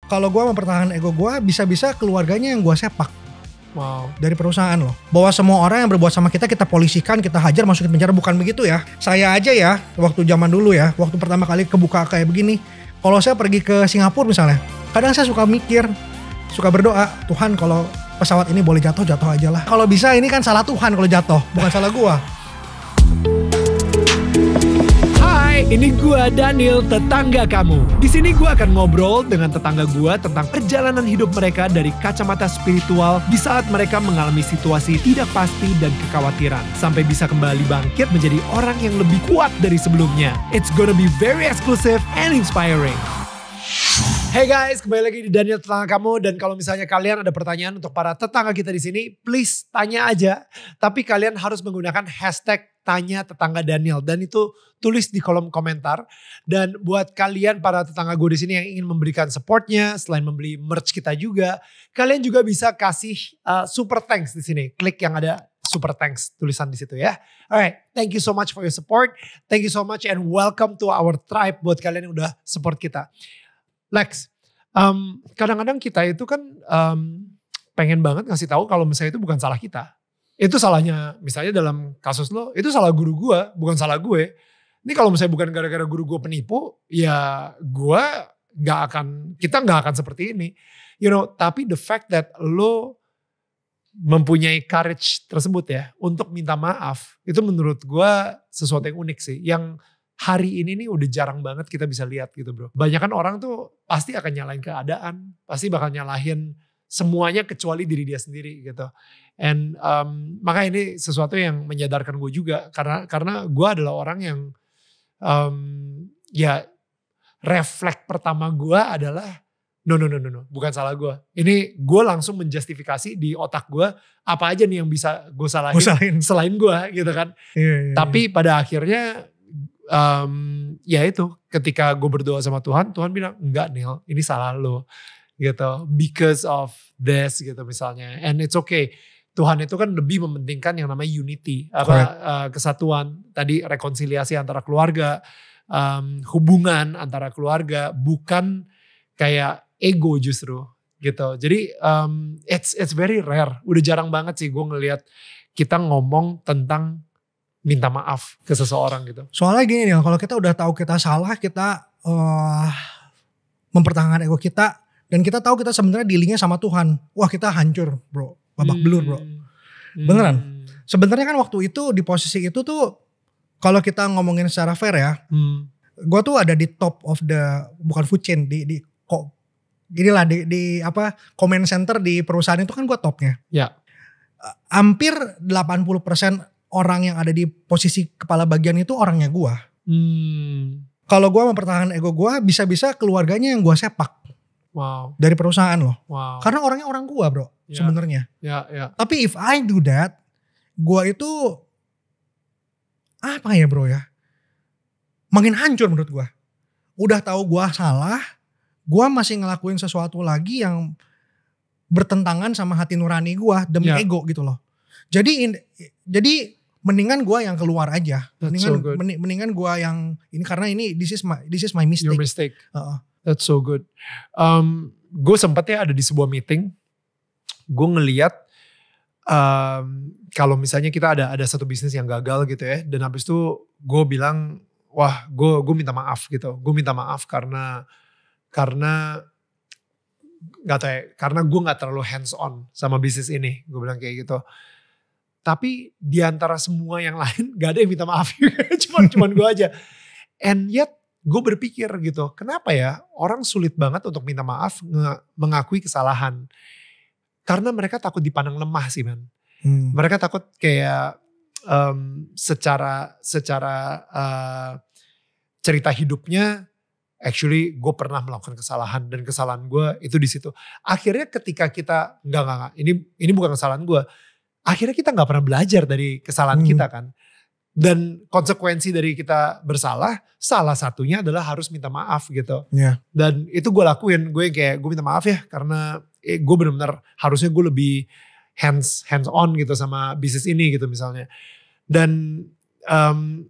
Kalau gue mempertahankan ego gue, bisa-bisa keluarganya yang gue sepak. Wow. Dari perusahaan loh. Bahwa semua orang yang berbuat sama kita polisikan, kita hajar, masukin penjara. Bukan begitu ya. Saya aja ya, waktu zaman dulu ya, waktu pertama kali kebuka kayak begini. Kalau saya pergi ke Singapura misalnya, kadang saya suka mikir, suka berdoa, Tuhan kalau pesawat ini boleh jatuh, jatuh aja lah. Kalau bisa ini kan salah Tuhan kalau jatuh, bukan salah gua. Hai, ini gua Daniel, tetangga kamu. Di sini gua akan ngobrol dengan tetangga gua tentang perjalanan hidup mereka dari kacamata spiritual di saat mereka mengalami situasi tidak pasti dan kekhawatiran, sampai bisa kembali bangkit menjadi orang yang lebih kuat dari sebelumnya. It's gonna be very exclusive and inspiring. Hey guys, kembali lagi di Daniel Tetangga Kamu. Dan kalau misalnya kalian ada pertanyaan untuk para tetangga kita di sini, please tanya aja. Tapi kalian harus menggunakan hashtag tanya tetangga Daniel, dan itu tulis di kolom komentar. Dan buat kalian para tetangga gue di sini yang ingin memberikan supportnya, selain membeli merch kita juga, kalian juga bisa kasih super thanks di sini. Klik yang ada super thanks tulisan di situ ya. Alright, thank you so much for your support. Thank you so much and welcome to our tribe buat kalian yang udah support kita. Lex, kadang-kadang kita itu kan pengen banget ngasih tahu kalau misalnya itu bukan salah kita. Itu salahnya, misalnya dalam kasus lo, itu salah guru gue, bukan salah gue. Ini kalau misalnya bukan gara-gara guru gue penipu, ya kita nggak akan seperti ini. You know, tapi the fact that lo mempunyai courage tersebut ya, untuk minta maaf, itu menurut gue sesuatu yang unik sih. Yang hari ini nih udah jarang banget kita bisa lihat gitu bro. Banyakan orang tuh pasti akan nyalain keadaan, pasti bakal nyalahin semuanya kecuali diri dia sendiri gitu. And makanya ini sesuatu yang menyadarkan gue juga, karena gue adalah orang yang ya refleks pertama gue adalah no, bukan salah gue. Ini gue langsung menjustifikasi di otak gue apa aja nih yang bisa gue salahin selain gue gitu kan. Yeah. Tapi pada akhirnya ya itu ketika gue berdoa sama Tuhan bilang enggak Neil, ini salah lo gitu, because of this gitu misalnya. And it's okay, Tuhan itu kan lebih mementingkan yang namanya unity, kesatuan, tadi rekonsiliasi antara keluarga, hubungan antara keluarga, bukan kayak ego justru gitu. Jadi it's very rare, udah jarang banget sih gue ngelihat kita ngomong tentang minta maaf ke seseorang gitu. Soalnya gini nih, kalau kita udah tahu kita salah, kita mempertahankan ego kita, dan kita tahu kita sebenarnya dealingnya sama Tuhan. Wah, kita hancur bro, babak belur bro. Beneran. Sebenarnya kan waktu itu di posisi itu tuh, kalau kita ngomongin secara fair ya, gue tuh ada di top of the, bukan food chain, di comment center di perusahaan itu kan gue topnya. Ya. Hampir 80% orang yang ada di posisi kepala bagian itu orangnya gue. Kalau gue mempertahankan ego gue, bisa-bisa keluarganya yang gue sepak. Wow. Dari perusahaan loh. Wow. Karena orangnya orang gue bro, sebenarnya. Ya. Tapi if I do that, gue itu apa ya bro ya? Makin hancur menurut gue. Udah tahu gue salah, gue masih ngelakuin sesuatu lagi yang bertentangan sama hati nurani gue demi ego gitu loh. Jadi mendingan gue yang keluar aja. Mendingan gue yang ini, karena ini this is my mistake. Your mistake. That's so good. Gue sempatnya ada di sebuah meeting. Gue ngeliat kalau misalnya kita ada satu bisnis yang gagal gitu ya. Dan habis itu gue bilang, wah gue minta maaf gitu. Gue minta maaf karena gak tahu ya, karena gue gak terlalu hands on sama bisnis ini. Gue bilang kayak gitu. Tapi di antara semua yang lain gak ada yang minta maaf. cuman gue aja. And yet gue berpikir gitu, kenapa ya orang sulit banget untuk minta maaf, mengakui kesalahan. Karena mereka takut dipandang lemah sih man. Mereka takut kayak secara cerita hidupnya, actually gue pernah melakukan kesalahan, dan kesalahan gue itu di situ. Akhirnya ketika kita enggak, ini bukan kesalahan gue. Akhirnya kita gak pernah belajar dari kesalahan kita kan. Dan konsekuensi dari kita bersalah, salah satunya adalah harus minta maaf gitu. Yeah. Dan itu gue lakuin, gue minta maaf ya, karena gue benar-benar harusnya gue lebih hands on gitu sama bisnis ini gitu misalnya. Dan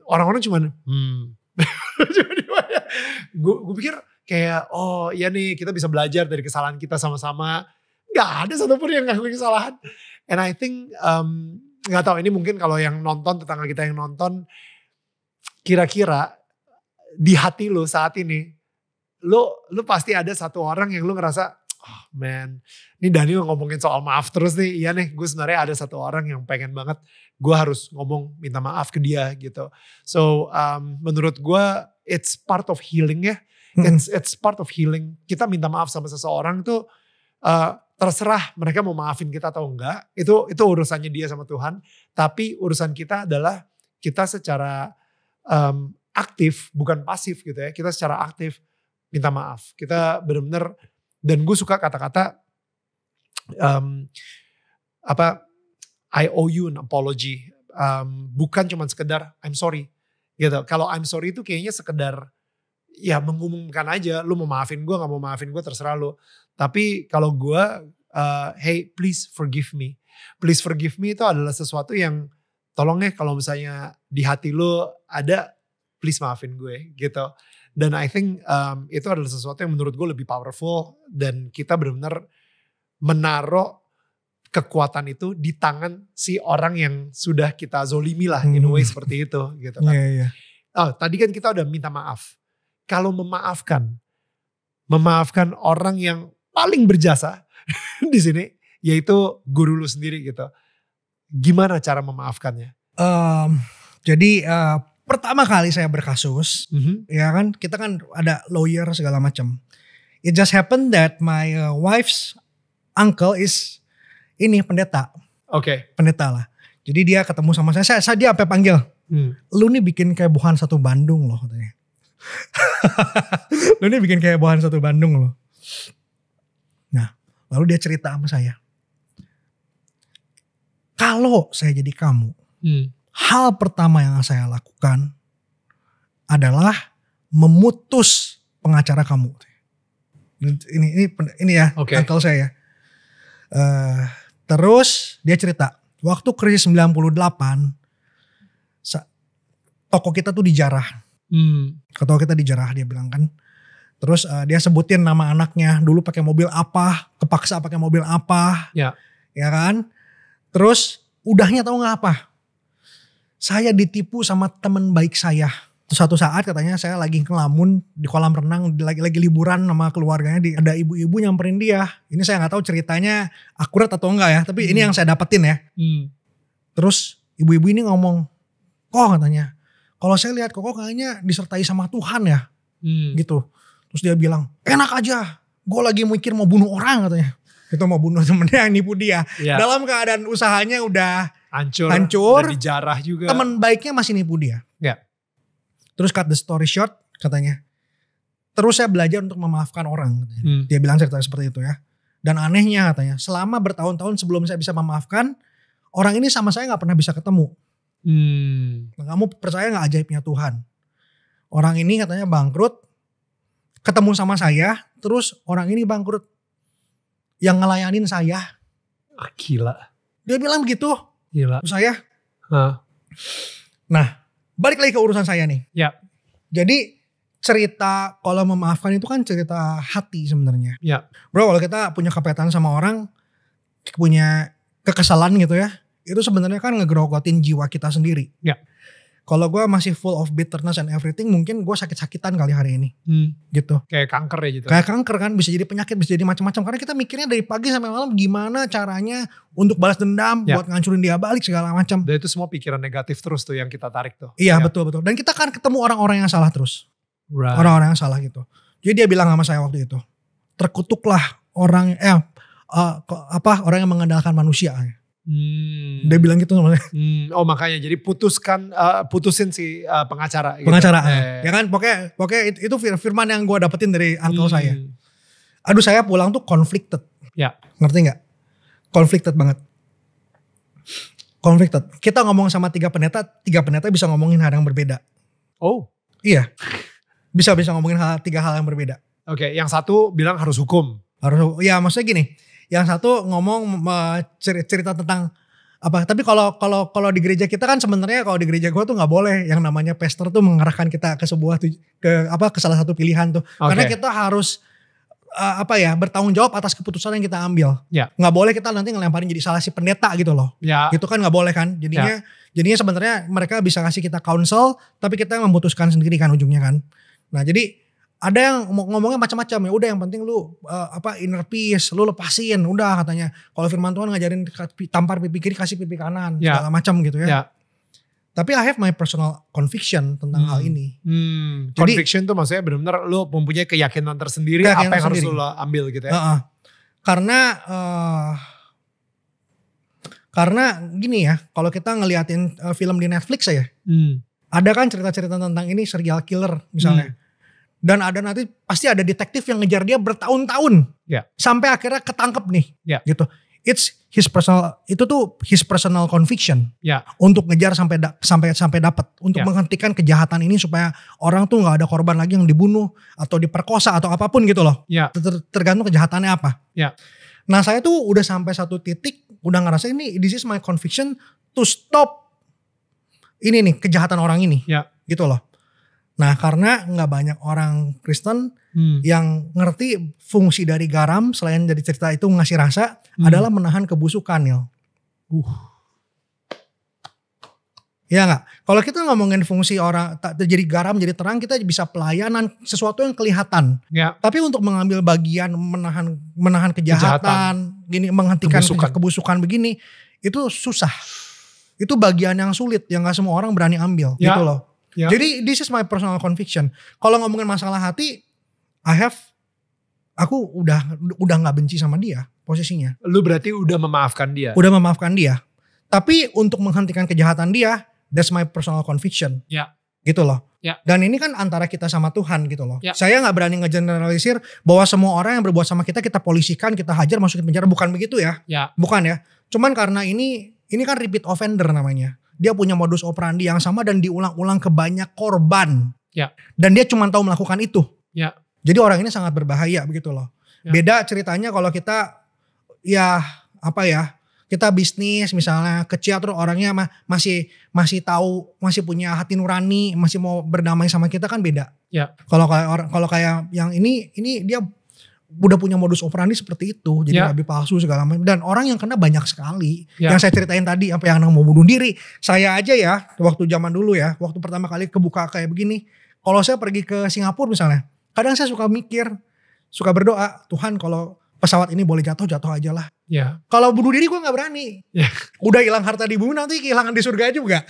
orang-orang cuman gue pikir kayak oh iya nih kita bisa belajar dari kesalahan kita sama-sama. Gak ada satupun yang ngakuin kesalahan. And I think gak tahu ini mungkin kalau yang nonton, tetangga kita yang nonton, kira-kira di hati lo saat ini, lo pasti ada satu orang yang lo ngerasa, oh man, ini Daniel ngomongin soal maaf terus nih. Iya nih, gue sebenarnya ada satu orang yang pengen banget gue harus ngomong minta maaf ke dia gitu. So menurut gue it's part of healing ya. It's part of healing. Kita minta maaf sama seseorang tuh terserah mereka mau maafin kita atau enggak. Itu urusannya dia sama Tuhan. Tapi urusan kita adalah kita secara aktif, bukan pasif gitu ya. Kita secara aktif minta maaf. Kita benar-benar, dan gue suka kata-kata I owe you an apology. Bukan cuma sekedar I'm sorry gitu. Kalau I'm sorry itu kayaknya sekedar ya mengumumkan aja, lu mau maafin gue gak mau maafin gue terserah lu. Tapi kalau gue hey please forgive me. Please forgive me itu adalah sesuatu yang tolong ya kalau misalnya di hati lu ada, please maafin gue gitu. Dan I think itu adalah sesuatu yang menurut gue lebih powerful, dan kita benar-benar menaruh kekuatan itu di tangan si orang yang sudah kita zolimi lah, in a way seperti itu gitu kan. Oh, tadi kan kita udah minta maaf. Kalau memaafkan orang yang paling berjasa di sini, yaitu guru lu sendiri gitu. Gimana cara memaafkannya? Jadi pertama kali saya berkasus, ya kan, kita kan ada lawyer segala macam. It just happened that my wife's uncle is ini pendeta. Oke. Pendeta lah. Jadi dia ketemu sama saya dia sampai panggil, lu nih bikin kehebohan satu Bandung loh katanya. Lu nih bikin kehebohan satu Bandung loh. Nah, lalu dia cerita sama saya. Kalau saya jadi kamu, hal pertama yang saya lakukan adalah memutus pengacara kamu. Ini ya, uncle saya. Terus dia cerita, waktu krisis 98, toko kita tuh dijarah. Toko kita dijarah, dia bilang kan. Terus dia sebutin nama anaknya, dulu pakai mobil apa, kepaksa pakai mobil apa, ya kan. Terus udahnya tahu gak apa? Saya ditipu sama teman baik saya. Terus suatu saat katanya saya lagi ngelamun di kolam renang, lagi liburan sama keluarganya, ada ibu-ibu nyamperin dia. Ini saya gak tahu ceritanya akurat atau enggak ya, tapi ini yang saya dapetin ya. Terus ibu-ibu ini ngomong, kok katanya, kalau saya lihat kok kayaknya disertai sama Tuhan ya, gitu. Terus dia bilang, enak aja, gue lagi mikir mau bunuh orang katanya. Itu mau bunuh temennya yang nipu dia. Dalam keadaan usahanya udah hancur dan dijarah juga. Teman baiknya masih nipu dia. Terus cut the story short katanya. Terus saya belajar untuk memaafkan orang. Katanya. Dia bilang cerita seperti itu ya. Dan anehnya katanya, selama bertahun-tahun sebelum saya bisa memaafkan, orang ini sama saya gak pernah bisa ketemu. Nah, kamu percaya gak ajaibnya Tuhan? Orang ini katanya bangkrut, ketemu sama saya, terus orang ini bangkrut. Yang ngelayanin saya. Gila. Dia bilang begitu. Gila. Terus saya. Nah, balik lagi ke urusan saya nih. Jadi cerita kalau memaafkan itu kan cerita hati sebenarnya. Bro, kalau kita punya kepetan sama orang, punya kekesalan gitu ya, itu sebenarnya kan ngegrogotin jiwa kita sendiri. Kalau gue masih full of bitterness and everything, mungkin gue sakit-sakitan kali hari ini. Gitu. Kayak kanker ya gitu. Kayak kanker kan, bisa jadi penyakit, bisa jadi macam-macam. Karena kita mikirnya dari pagi sampai malam gimana caranya untuk balas dendam, buat ngancurin dia balik segala macam. Dan itu semua pikiran negatif terus tuh yang kita tarik tuh. Iya betul. Dan kita kan ketemu orang-orang yang salah terus. Orang-orang yang salah gitu. Jadi dia bilang sama saya waktu itu, terkutuklah orang orang yang mengandalkan manusia. Dia bilang gitu namanya. Oh makanya jadi putusin si pengacara. Pengacara, gitu. Ya kan pokoknya itu firman yang gue dapetin dari uncle saya. Aduh saya pulang tuh conflicted. Ngerti gak? Conflicted banget. Conflicted. Kita ngomong sama tiga pendeta bisa ngomongin hal yang berbeda. Oh. Iya. Bisa ngomongin tiga hal yang berbeda. Oke, yang satu bilang harus hukum. Ya maksudnya gini. Yang satu ngomong cerita tentang Tapi kalau di gereja kita kan sebenarnya kalau di gereja gue tuh nggak boleh yang namanya pastor tuh mengarahkan kita ke ke salah satu pilihan tuh. Karena kita harus bertanggung jawab atas keputusan yang kita ambil. Nggak boleh kita nanti ngelemparin jadi salah si pendeta gitu loh. Gitu kan nggak boleh kan. Jadinya sebenarnya mereka bisa kasih kita counsel, tapi kita yang memutuskan sendiri kan ujungnya kan. Nah jadi ada yang ngomongnya macam-macam, ya udah yang penting lu inner peace, lu lepasin, udah katanya. Kalau firman Tuhan ngajarin tampar pipi kiri kasih pipi kanan, segala macam gitu ya. Tapi I have my personal conviction tentang hal ini. Jadi, conviction tuh maksudnya benar-benar lu mempunyai keyakinan tersendiri apa yang harus lu ambil gitu ya. Karena gini ya, kalau kita ngeliatin film di Netflix aja, ada kan cerita-cerita tentang ini serial killer misalnya. Dan ada nanti pasti ada detektif yang ngejar dia bertahun-tahun sampai akhirnya ketangkep nih, gitu. It's his personal conviction untuk ngejar sampai dapat, untuk menghentikan kejahatan ini supaya orang tuh nggak ada korban lagi yang dibunuh atau diperkosa atau apapun gitu loh. Tergantung kejahatannya apa. Nah saya tuh udah sampai satu titik udah ngerasa ini this is my conviction to stop ini nih kejahatan orang ini, gitu loh. Nah karena gak banyak orang Kristen yang ngerti fungsi dari garam selain dari cerita itu ngasih rasa adalah menahan kebusukan ya. Ya gak? Kalau kita ngomongin fungsi orang jadi garam jadi terang, kita bisa pelayanan sesuatu yang kelihatan. Tapi untuk mengambil bagian menahan kejahatan, gini menghentikan kebusukan begini itu susah. Itu bagian yang sulit yang gak semua orang berani ambil gitu loh. Jadi this is my personal conviction. Kalau ngomongin masalah hati, aku udah nggak benci sama dia posisinya. Lu berarti udah memaafkan dia. Udah memaafkan dia. Tapi untuk menghentikan kejahatan dia, that's my personal conviction. Gitu loh. Dan ini kan antara kita sama Tuhan gitu loh. Saya nggak berani ngegeneralisir bahwa semua orang yang berbuat sama kita polisikan, kita hajar, masukin penjara, bukan begitu ya. Bukan ya. Cuman karena ini kan repeat offender namanya. Dia punya modus operandi yang sama dan diulang-ulang ke banyak korban. Dan dia cuma tahu melakukan itu. Jadi orang ini sangat berbahaya begitu loh. Beda ceritanya kalau kita kita bisnis misalnya kecil terus orangnya masih tahu, masih punya hati nurani, masih mau berdamai sama kita kan beda. Kalau kayak yang ini dia udah punya modus operandi seperti itu, jadi nabi palsu segala macam, dan orang yang kena banyak sekali. Yang saya ceritain tadi, apa yang mau bunuh diri, saya aja ya, waktu zaman dulu ya, waktu pertama kali kebuka kayak begini, kalau saya pergi ke Singapura misalnya, kadang saya suka mikir, suka berdoa, Tuhan kalau pesawat ini boleh jatuh aja lah. Kalau bunuh diri gue nggak berani. Udah hilang harta di bumi, nanti kehilangan di surga juga.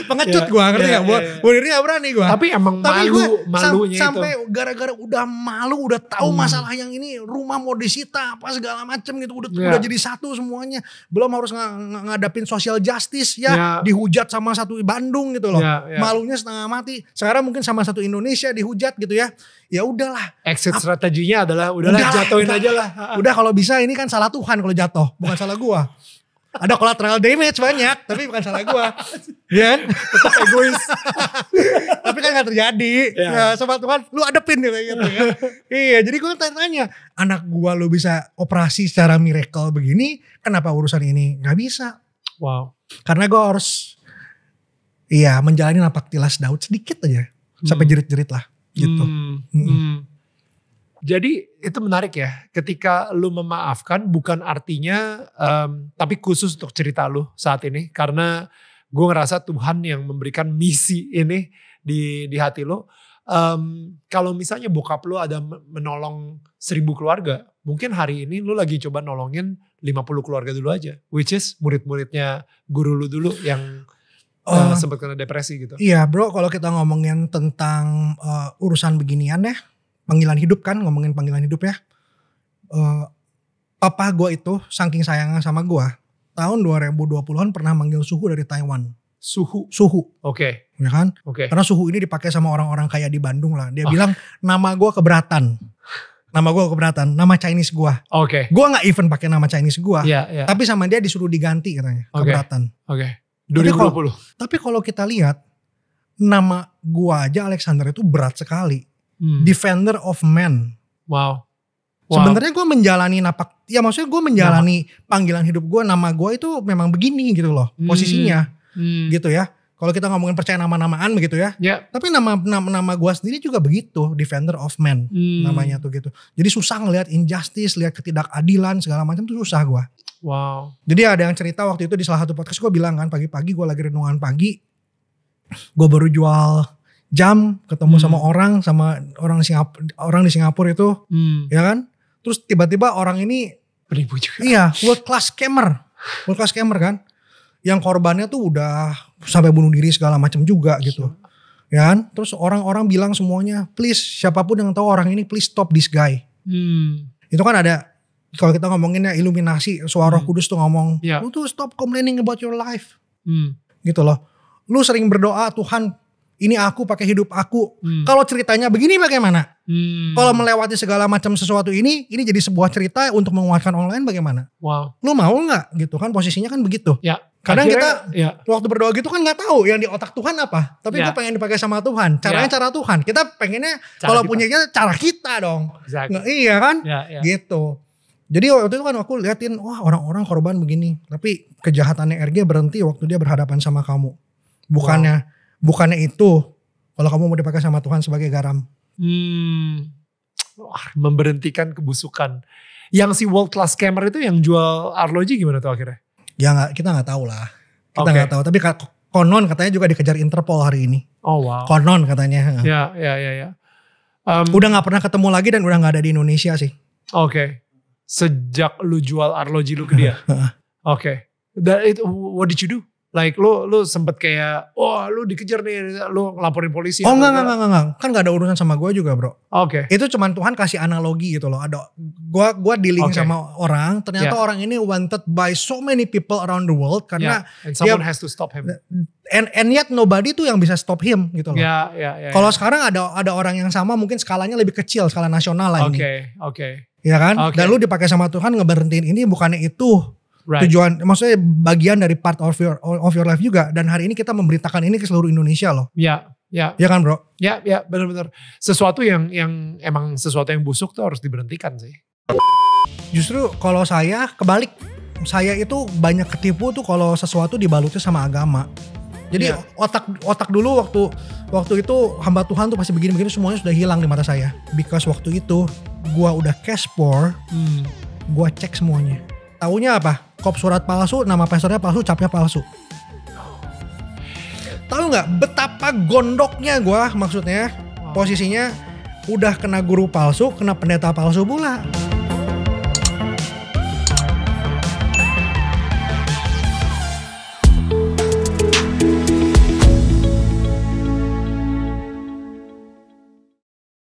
Pengecut gue, ngerti gak? Bunuh diri gak berani gue. Tapi emang malunya sampai gara-gara udah malu, udah tahu masalah yang ini, rumah mau disita apa segala macem gitu, udah jadi satu semuanya. Belum harus ngadapin social justice dihujat sama satu Bandung gitu loh. Malunya setengah mati. Sekarang mungkin sama satu Indonesia dihujat gitu ya. Ya udahlah. Exit strateginya adalah udahlah jatuhin aja lah. Udah kalau bisa ini kan salah Tuhan kalau jatuh, bukan salah gua. Ada collateral damage banyak, tapi bukan salah gua. Ya kan? Tetap egois. Tapi kan gak terjadi. Sama Tuhan, lu adepin gitu ya. Iya, jadi gua tanya, anak gua lu bisa operasi secara miracle begini, kenapa urusan ini gak bisa? Wow. Karena gua harus menjalani napak tilas Daud sedikit aja. Sampai jerit-jerit lah gitu. Jadi itu menarik ya, ketika lu memaafkan bukan artinya, tapi khusus untuk cerita lu saat ini. Karena gue ngerasa Tuhan yang memberikan misi ini di hati lu. Kalau misalnya bokap lu ada menolong 1000 keluarga, mungkin hari ini lu lagi coba nolongin 50 keluarga dulu aja. Which is murid-muridnya guru lu dulu yang sempat kena depresi gitu. Iya bro, kalau kita ngomongin tentang urusan beginian ya, panggilan hidup kan, ngomongin panggilan hidup ya. Papa gue itu saking sayangnya sama gue, tahun 2020-an pernah manggil suhu dari Taiwan. Suhu. Oke. Ya kan? Karena suhu ini dipakai sama orang-orang kaya di Bandung lah. Dia bilang nama gue keberatan. Nama Chinese gue. Gue gak even pakai nama Chinese gue. Tapi sama dia disuruh diganti katanya. Keberatan. 2020. Tapi kalau kita lihat, nama gue aja Alexander itu berat sekali. Defender of men. Wow. Sebenarnya gue menjalani maksudnya gue menjalani panggilan hidup gue, nama gue itu memang begini gitu loh posisinya, gitu ya. Kalau kita ngomongin percaya nama-namaan begitu ya, tapi nama gue sendiri juga begitu, Defender of Man namanya tuh gitu. Jadi susah ngelihat injustice, lihat ketidakadilan segala macam tuh susah gue. Wow. Jadi ada yang cerita waktu itu di salah satu podcast gue bilang kan, pagi-pagi gue lagi renungan pagi, gue baru jual jam, ketemu sama orang di Singapura itu, ya kan. Terus tiba-tiba orang ini penipu juga. Iya, world class scammer kan. Yang korbannya tuh udah sampai bunuh diri segala macam juga gitu. Ya kan? Terus orang-orang bilang semuanya, please siapapun yang tahu orang ini, please stop this guy. Itu kan ada, kalau kita ngomonginnya iluminasi, suara Roh Kudus tuh ngomong, lu tuh stop complaining about your life. Gitu loh. Lu sering berdoa, Tuhan ini aku pakai hidup aku. Kalau ceritanya begini bagaimana? Kalau melewati segala macam sesuatu ini jadi sebuah cerita untuk menguatkan orang lain bagaimana? Wow. Lu mau gak gitu kan, posisinya kan begitu. Ya. Kadang akhirnya, kita waktu berdoa gitu kan gak tahu yang di otak Tuhan apa. Tapi gue pengen dipakai sama Tuhan. Caranya cara Tuhan. Kita pengennya kalau punyanya cara kita dong. Exactly. Iya kan? Gitu. Jadi waktu itu kan aku liatin, wah orang-orang korban begini. Tapi kejahatannya RG berhenti waktu dia berhadapan sama kamu. Bukannya itu, kalau kamu mau dipakai sama Tuhan sebagai garam. Memberhentikan kebusukan. Yang si world class scammer itu yang jual arloji gimana tuh akhirnya? Ya kita gak tahu lah. Kita gak tahu. Tapi konon katanya juga dikejar Interpol hari ini. Oh wow. Konon katanya. Ya. Udah gak pernah ketemu lagi dan udah gak ada di Indonesia sih. Oke. Sejak lu jual arloji lu ke dia? Oke. What did you do? Like lu sempet kayak, lu dikejar nih, lu laporin polisi. Oh enggak. Kan gak ada urusan sama gue juga bro. Oke. Itu cuman Tuhan kasih analogi gitu loh. Ada gue dealing sama orang, ternyata orang ini wanted by so many people around the world. Karena and someone has to stop him. And yet nobody tuh yang bisa stop him gitu loh. Kalau sekarang ada orang yang sama, mungkin skalanya lebih kecil, skala nasional lah ini. Oke. Ya kan? Dan lu dipakai sama Tuhan ngeberhentiin ini, bukannya itu. Right. Tujuan, maksudnya bagian dari part of your life juga. Dan hari ini kita memberitakan ini ke seluruh Indonesia loh. Ya kan bro? Ya benar-benar. Sesuatu yang emang sesuatu yang busuk tuh harus diberhentikan sih. Justru kalau saya kebalik. Saya itu banyak ketipu tuh kalau sesuatu dibalutnya sama agama. Jadi otak dulu waktu itu hamba Tuhan tuh pasti begini-begini, semuanya sudah hilang di mata saya. Because waktu itu gua udah cash poor, gua cek semuanya. Taunya apa? Kop surat palsu, nama pastornya palsu, capnya palsu. Tahu nggak betapa gondoknya gue, maksudnya posisinya udah kena guru palsu, kena pendeta palsu pula.